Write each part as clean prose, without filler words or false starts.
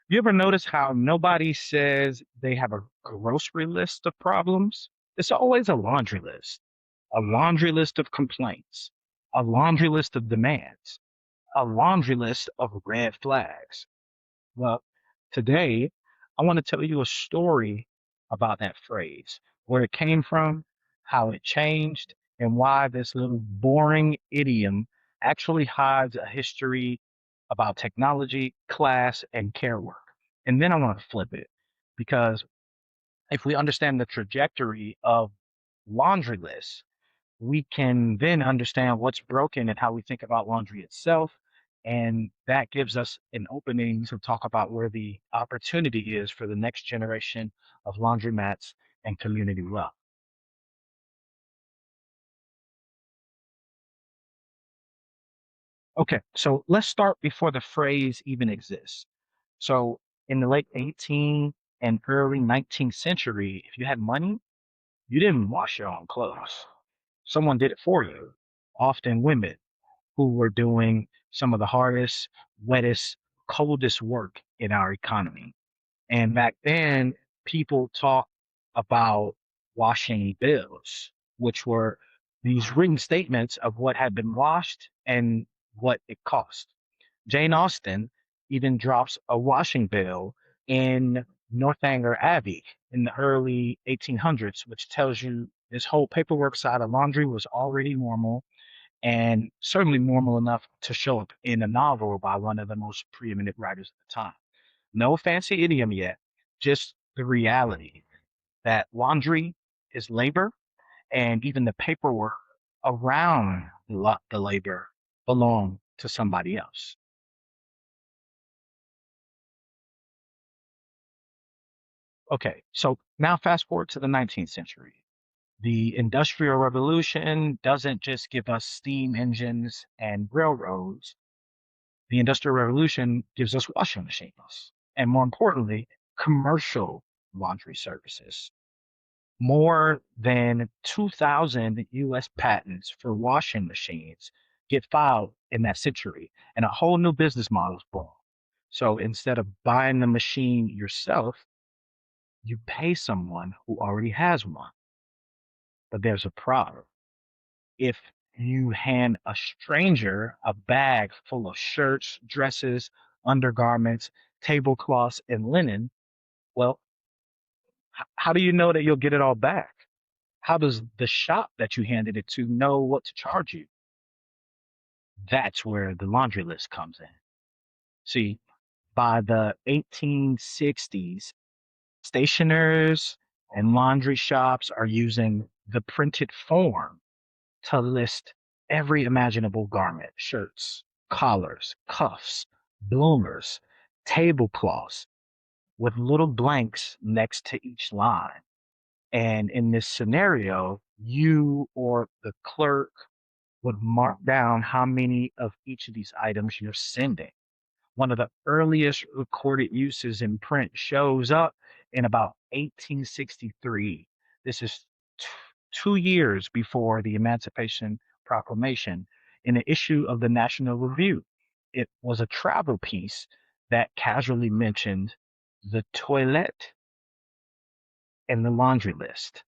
You ever notice how nobody says they have a grocery list of problems? It's always a laundry list of complaints, a laundry list of demands, a laundry list of red flags. Well, today I want to tell you a story about that phrase, where it came from, how it changed, and why this little boring idiom actually hides a history about technology, class, and care work. And then I want to flip it because if we understand the trajectory of laundry lists, we can then understand what's broken and how we think about laundry itself. And that gives us an opening to talk about where the opportunity is for the next generation of laundromats and community wealth. Okay, so let's start before the phrase even exists. So in the late 18th and early 19th century, if you had money, you didn't wash your own clothes. Someone did it for you, often women who were doing some of the hardest, wettest, coldest work in our economy. And back then, people talked about washing bills, which were these written statements of what had been washed and what it cost. Jane Austen even drops a washing bill in Northanger Abbey in the early 1800s, which tells you this whole paperwork side of laundry was already normal and certainly normal enough to show up in a novel by one of the most preeminent writers at the time. No fancy idiom yet, just the reality that laundry is labor and even the paperwork around the labor belong to somebody else. Okay, so now fast forward to the 19th century. The Industrial Revolution doesn't just give us steam engines and railroads. The Industrial Revolution gives us washing machines, and more importantly, commercial laundry services. More than 2,000 US patents for washing machines get filed in that century, and a whole new business model is born. So instead of buying the machine yourself, you pay someone who already has one. But there's a problem. If you hand a stranger a bag full of shirts, dresses, undergarments, tablecloths, and linen, well, how do you know that you'll get it all back? How does the shop that you handed it to know what to charge you? That's where the laundry list comes in. See, by the 1860s, stationers and laundry shops are using the printed form to list every imaginable garment: shirts, collars, cuffs, bloomers, tablecloths, with little blanks next to each line. And in this scenario, you or the clerk would mark down how many of each of these items you're sending. One of the earliest recorded uses in print shows up in about 1863. This is 2 years before the Emancipation Proclamation in an issue of the National Review. It was a travel piece that casually mentioned the toilet and the laundry list.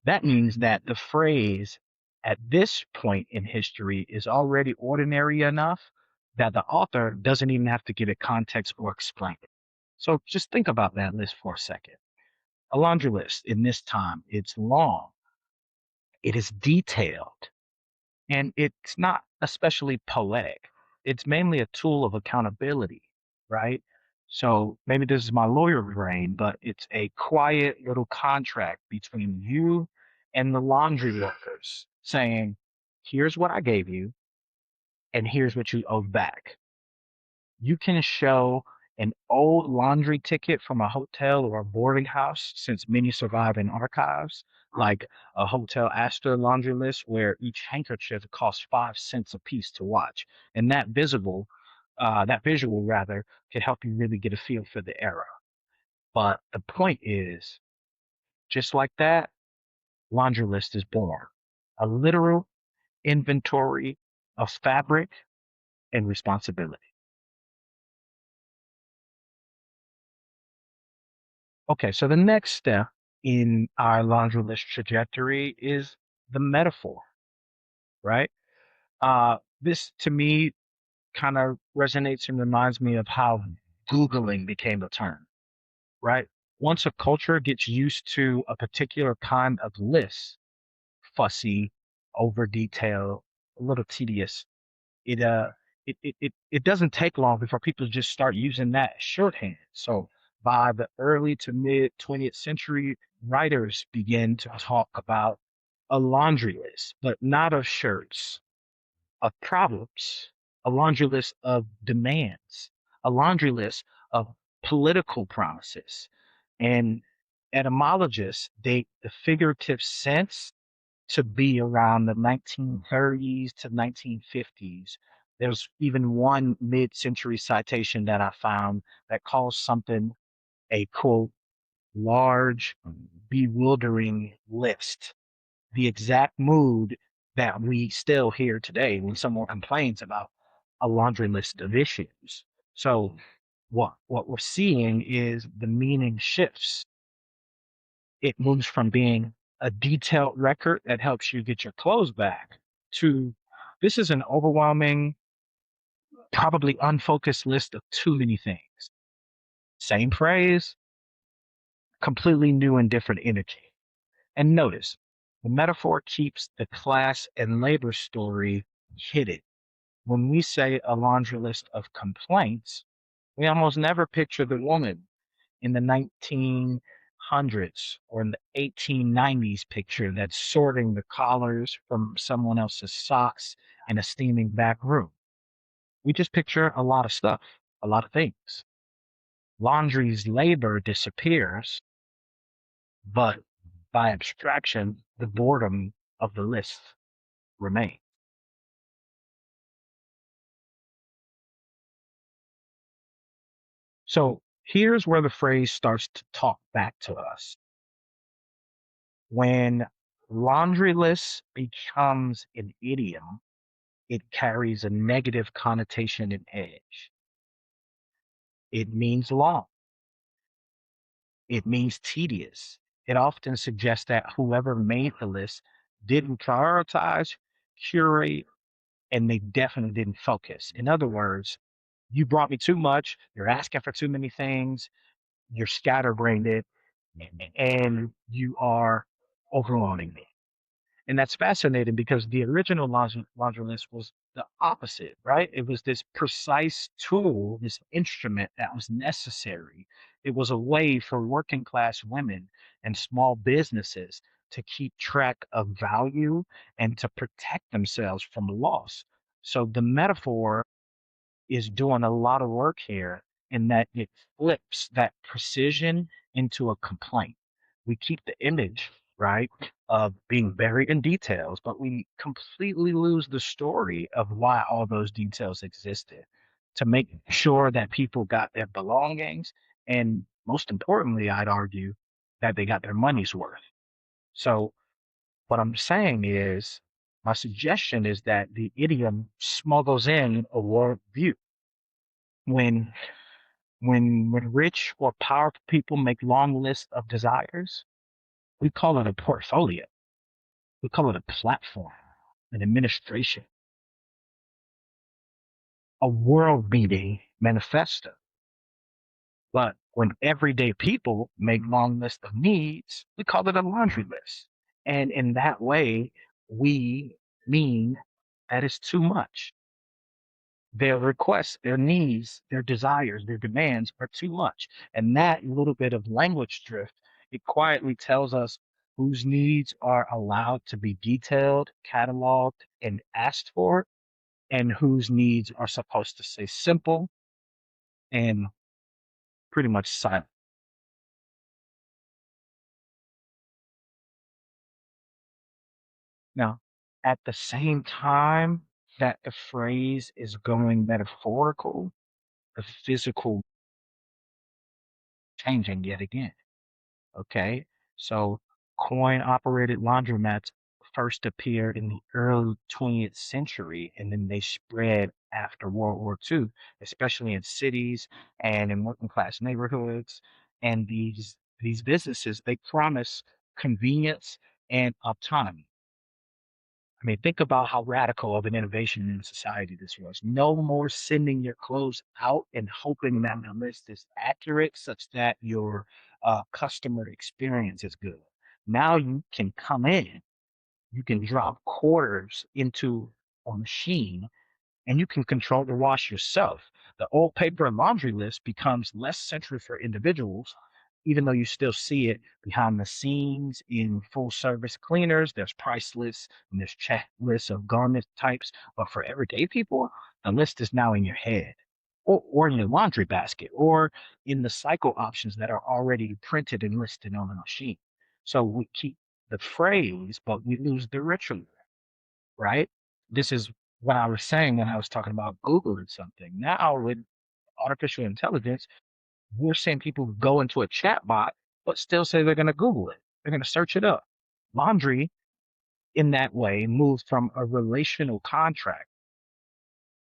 That means that the phrase at this point in history is already ordinary enough that the author doesn't even have to give it context or explain it. So just think about that list for a second. A laundry list in this time, it's long, it is detailed, and it's not especially poetic. It's mainly a tool of accountability, right? So maybe this is my lawyer brain, but it's a quiet little contract between you and the laundry workers saying, here's what I gave you, and here's what you owe back. You can show an old laundry ticket from a hotel or a boarding house, since many survive in archives, like a Hotel Astor laundry list where each handkerchief costs 5 cents a piece to watch. And that visual rather, can help you really get a feel for the era. But the point is, just like that, laundry list is born. A literal inventory of fabric and responsibility. Okay, so the next step in our laundry list trajectory is the metaphor, right? This to me kind of resonates and reminds me of how Googling became a term, right? Once a culture gets used to a particular kind of list, fussy, over detailed, a little tedious, it it doesn't take long before people just start using that shorthand. So by the early to mid 20th century, writers begin to talk about a laundry list, but not of shirts, of problems, a laundry list of demands, a laundry list of political promises. And etymologists date the figurative sense to be around the 1930s to 1950s. There's even one mid century citation that I found that calls something a quote, large, bewildering list, the exact mood that we still hear today when someone complains about a laundry list of issues. So what we're seeing is the meaning shifts. It moves from being a detailed record that helps you get your clothes back to this is an overwhelming, probably unfocused list of too many things. Same phrase, completely new and different energy. And notice, the metaphor keeps the class and labor story hidden. When we say a laundry list of complaints, we almost never picture the woman in the 1900s or in the 1890s picture that's sorting the collars from someone else's socks in a steaming back room. We just picture a lot of stuff, a lot of things. Laundry's labor disappears, but by abstraction, the boredom of the list remains. So here's where the phrase starts to talk back to us. When laundry list becomes an idiom, it carries a negative connotation and edge. It means long. It means tedious. It often suggests that whoever made the list didn't prioritize, curate, and they definitely didn't focus. In other words, you brought me too much, you're asking for too many things, you're scatterbrained, and you are overwhelming me. And that's fascinating because the original laundry list was the opposite, right? It was this precise tool, this instrument that was necessary. It was a way for working class women and small businesses to keep track of value and to protect themselves from loss. So the metaphor is doing a lot of work here in that it flips that precision into a complaint. We keep the image, right, of being buried in details, but we completely lose the story of why all those details existed to make sure that people got their belongings and most importantly, I'd argue that they got their money's worth. So what I'm saying is my suggestion is that the idiom smuggles in a worldview when when rich or powerful people make long lists of desires, we call it a portfolio. We call it a platform, an administration, a world meeting manifesto. But when everyday people make long lists of needs, we call it a laundry list. And in that way, we mean that it's too much. Their requests, their needs, their desires, their demands are too much. And that little bit of language drift, it quietly tells us whose needs are allowed to be detailed, cataloged, and asked for, and whose needs are supposed to stay simple and pretty much silent. Now, at the same time that the phrase is going metaphorical, the physical changing yet again. Okay, so coin operated laundromats first appeared in the early 20th century and then they spread after World War II, especially in cities and in working class neighborhoods. And these businesses, they promise convenience and autonomy. I mean, think about how radical of an innovation in society this was. No more sending your clothes out and hoping that the list is accurate such that your customer experience is good. Now you can come in, you can drop quarters into a machine and you can control the wash yourself. The old paper and laundry list becomes less central for individuals, even though you still see it behind the scenes in full service cleaners. There's price lists and there's checklists of garment types. But for everyday people, the list is now in your head or in your laundry basket or in the cycle options that are already printed and listed on the machine. So we keep the phrase, but we lose the ritual, right? This is what I was saying when I was talking about Googling something. Now with artificial intelligence, we're seeing people go into a chat bot, but still say they're going to Google it. They're going to search it up. Laundry, in that way, moves from a relational contract,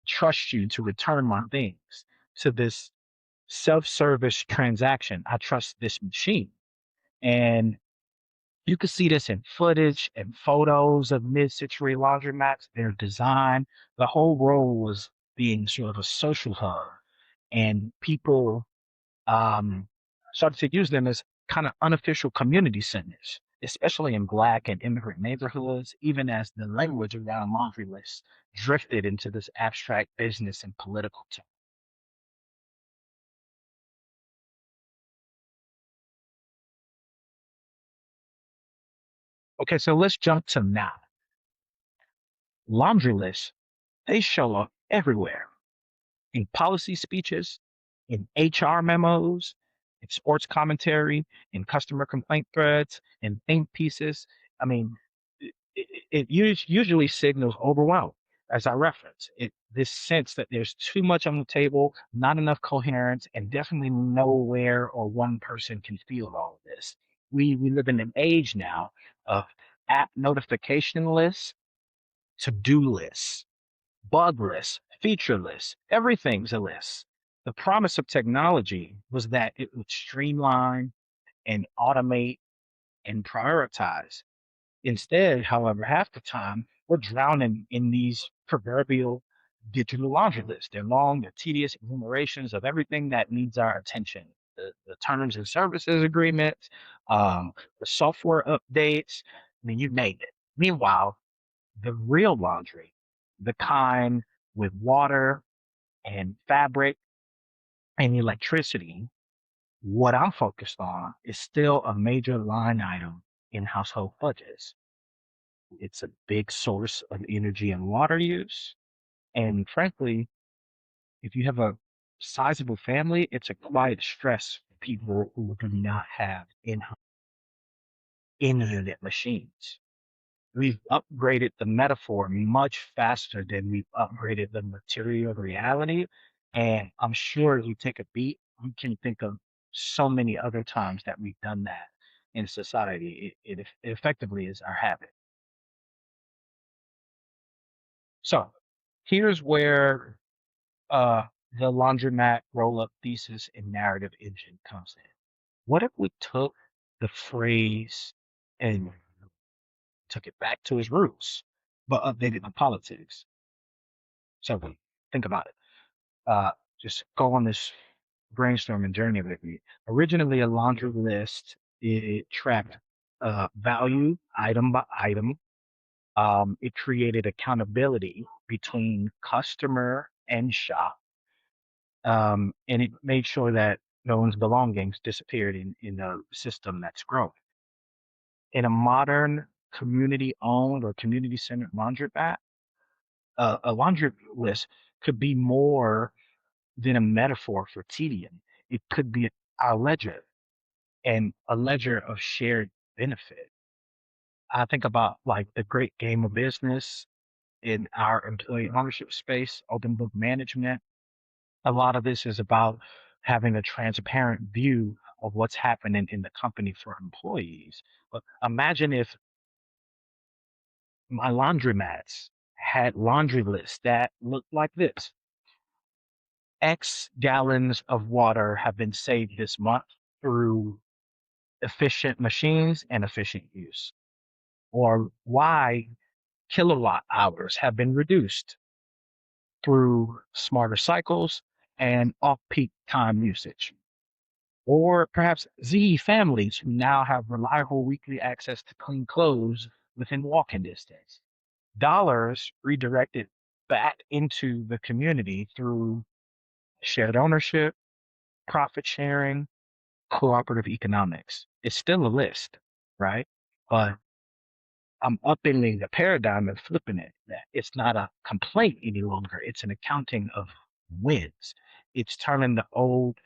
trust you to return my things, to this self-service transaction. I trust this machine. And you can see this in footage and photos of mid-century laundromats, their design. The whole role was being sort of a social hub, and people started to use them as kind of unofficial community centers, especially in Black and immigrant neighborhoods, even as the language around laundry lists drifted into this abstract business and political term. Okay, so let's jump to now. Laundry lists, they show up everywhere in policy speeches, in HR memos, in sports commentary, in customer complaint threads, in think pieces. I mean, it usually signals overwhelm, as I referenced. This sense that there's too much on the table, not enough coherence, and definitely nowhere or one person can feel all of this. We live in an age now of app notification lists, to-do lists, bug lists, feature lists, everything's a list. The promise of technology was that it would streamline and automate and prioritize. Instead, however, half the time we're drowning in these proverbial digital laundry lists. They're long, they're tedious enumerations of everything that needs our attention. The terms and services agreements, the software updates, I mean, you name it. Meanwhile, the real laundry, the kind with water and fabric and electricity, what I'm focused on is still a major line item in household budgets. It's a big source of energy and water use. And frankly, if you have a sizable family, it's a quiet stress for people who do not have in-home internet machines. We've upgraded the metaphor much faster than we've upgraded the material reality. And I'm sure you take a beat, you can think of so many other times that we've done that in society. It effectively is our habit. So here's where uh, the laundromat roll up thesis and narrative engine comes in. What if we took the phrase and took it back to its roots, but updated the politics? So think about it. Uh, just go on this brainstorming journey with me. Originally, a laundry list, it tracked value item by item. It created accountability between customer and shop, and it made sure that no one's belongings disappeared in a system that's growing. In a modern community-owned or community-centered laundromat, a laundry list could be more than a metaphor for tedium. It could be our ledger and a ledger of shared benefit. I think about like the great game of business in our employee ownership space, open book management. A lot of this is about having a transparent view of what's happening in the company for employees. But imagine if my laundromats had laundry lists that looked like this. X gallons of water have been saved this month through efficient machines and efficient use, or why kilowatt hours have been reduced through smarter cycles and off-peak time usage. Or perhaps Z families who now have reliable weekly access to clean clothes within walking distance. Dollars redirected back into the community through shared ownership, profit sharing, cooperative economics. It's still a list, right? But I'm upending the paradigm and flipping it. That it's not a complaint any longer. It's an accounting of wins. It's turning the old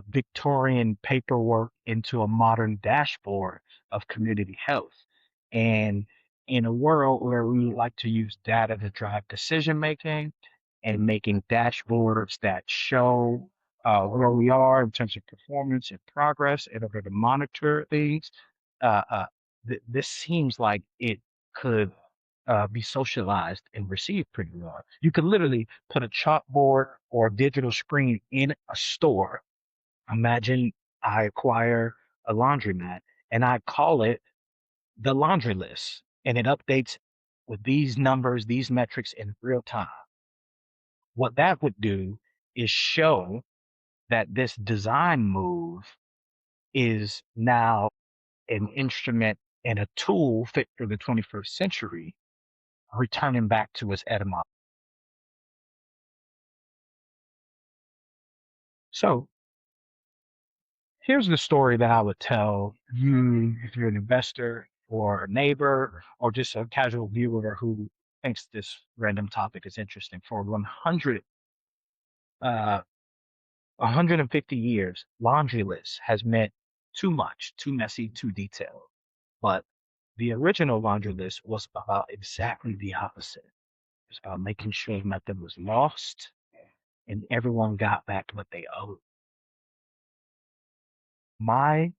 Victorian paperwork into a modern dashboard of community health. And in a world where we like to use data to drive decision making and making dashboards that show where we are in terms of performance and progress in order to monitor things, uh, uh, this seems like it could be socialized and received pretty well. You could literally put a chalkboard or a digital screen in a store. Imagine I acquire a laundromat and I call it the laundry list, and it updates with these numbers, these metrics in real time. What that would do is show that this design move is now an instrument and a tool fit for the 21st century, returning back to its etymology. So here's the story that I would tell you if you're an investor or a neighbor or just a casual viewer who thinks this random topic is interesting. For 150 years, laundry list has meant too much, too messy, too detailed. But the original laundry list was about exactly the opposite. It was about making sure nothing was lost and everyone got back what they owed. My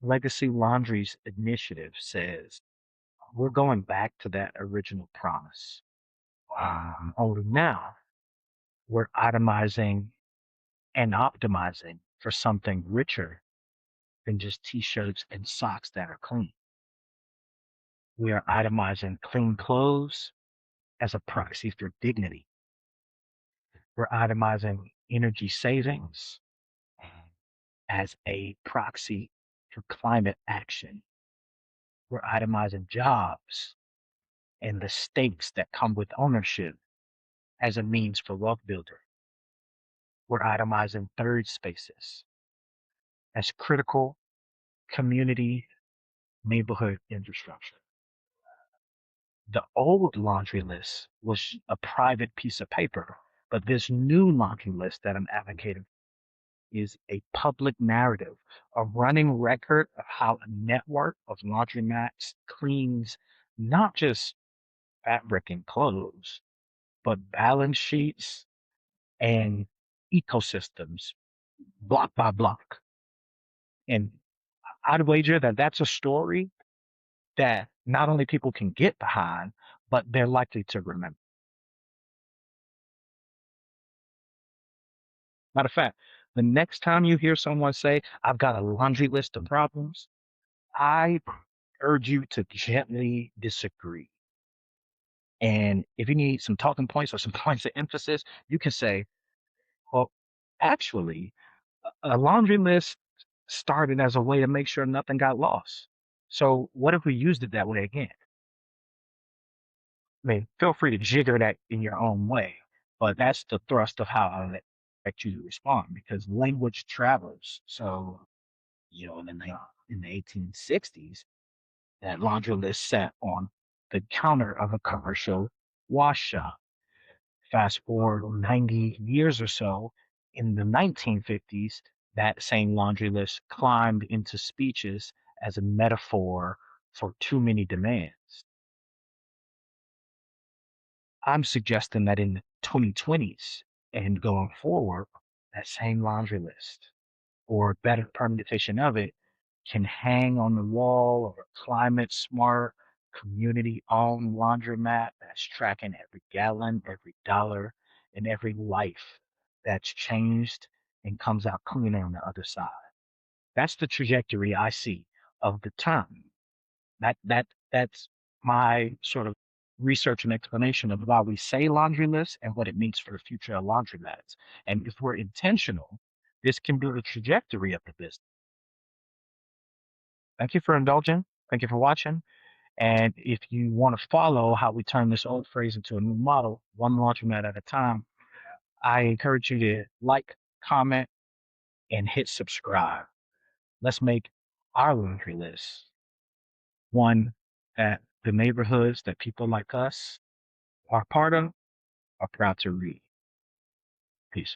Legacy Laundries initiative says we're going back to that original promise. Only now we're itemizing and optimizing for something richer than just t-shirts and socks that are clean. We are itemizing clean clothes as a proxy for dignity. We're itemizing energy savings as a proxy for climate action. We're itemizing jobs and the stakes that come with ownership as a means for wealth builder. We're itemizing third spaces as critical community neighborhood infrastructure. The old laundry list was a private piece of paper, but this new laundry list that I'm advocating is a public narrative, a running record of how a network of laundromats cleans not just fabric and clothes, but balance sheets and ecosystems block by block. And I'd wager that that's a story that not only people can get behind, but they're likely to remember. Matter of fact, the next time you hear someone say, I've got a laundry list of problems, I urge you to gently disagree. And if you need some talking points or some points of emphasis, you can say, well, actually, a laundry list started as a way to make sure nothing got lost. So what if we used it that way again? I mean, feel free to jigger that in your own way, but that's the thrust of how I expect you to respond because language travels. So, in the 1860s, that laundry list sat on the counter of a commercial wash shop. Fast forward 90 years or so, in the 1950s, that same laundry list climbed into speeches as a metaphor for too many demands. I'm suggesting that in the 2020s and going forward, that same laundry list or better permutation of it can hang on the wall of a climate smart, community owned laundromat that's tracking every gallon, every dollar, and every life that's changed and comes out cleaner on the other side. That's the trajectory I see of the term. That's my sort of research and explanation of why we say laundry list and what it means for the future of laundromats. And if we're intentional, this can be the trajectory of the business. Thank you for indulging. Thank you for watching. And if you want to follow how we turn this old phrase into a new model, one laundromat at a time, I encourage you to like, comment, and hit subscribe. Let's make our laundry list one that the neighborhoods that people like us are part of are proud to read. Peace.